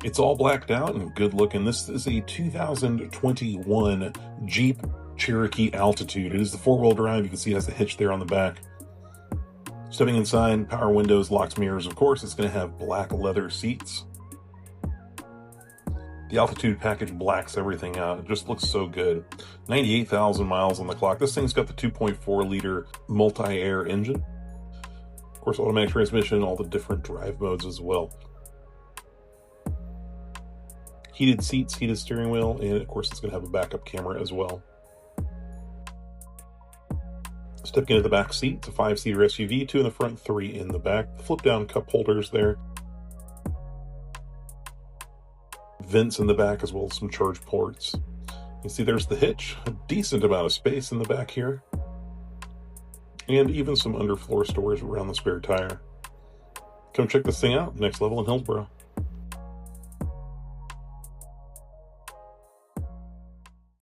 It's all blacked out and good looking. This is a 2021 Jeep Cherokee Altitude. It is the four-wheel drive. You can see it has the hitch there on the back. Stepping inside, power windows, locked mirrors. Of course, it's going to have black leather seats. The Altitude package blacks everything out. It just looks so good. 98,000 miles on the clock. This thing's got the 2.4-liter multi-air engine. Of course, automatic transmission, all the different drive modes as well. Heated seats, heated steering wheel, and of course it's going to have a backup camera as well. Stepping into the back seat, it's a 5-seater SUV, 2 in the front, 3 in the back. Flip-down cup holders there. Vents in the back as well as some charge ports. You see there's the hitch, a decent amount of space in the back here. And even some underfloor storage around the spare tire. Come check this thing out, next level in Hillsboro.